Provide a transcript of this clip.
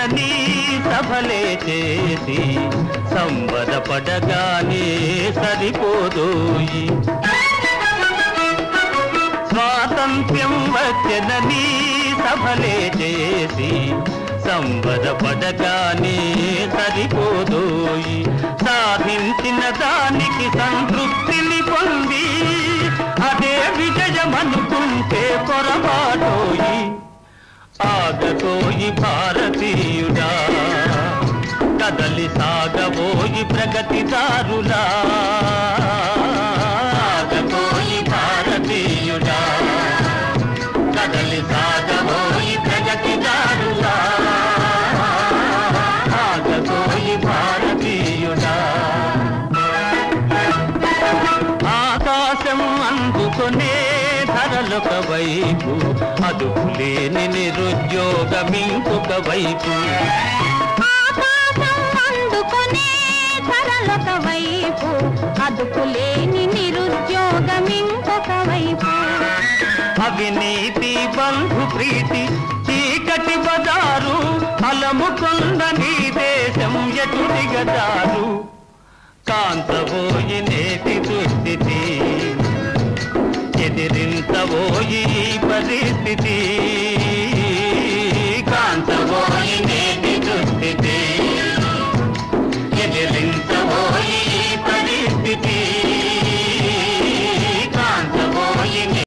వచ్చెనని సభలే చేసి సంబరపడగానే సరిపోదోయి. స్వాతంత్ర్యం వచ్చెనని సభలే చేసి సంబరపడగానే సరిపోదోయి. సాధించిన దానికి సంతృప్తిని పొంది అదే విజయమనుకుంటే పొరపాటోయి. ఆగబోయి భారతీయుడా, కదలి సాగబోయి ప్రగతిదారులా. ఆగబోయి భారతీయుడా, కదలి సాగబోయి ప్రగతిదారులా. ఆగబోయి భారతీయుడా. ఆకాశం అందుకునే ధరలొక వైపు, అదుపులేని నిరుద్యోగం ఇంకొక వైపు. ఆకాశం అందుకునే ధరలొక వైపు, అదుపులేని నిరుద్యోగం ఇంకొక వైపు. అవినీతి బంధు ప్రీతి చీకటి బజారు, అలముకొండ నీ దేశం ఎటు దిగజారు. కాంతబోయి నేటి దుస్థితి, ఎదిరించబోయి పరిస్థితి.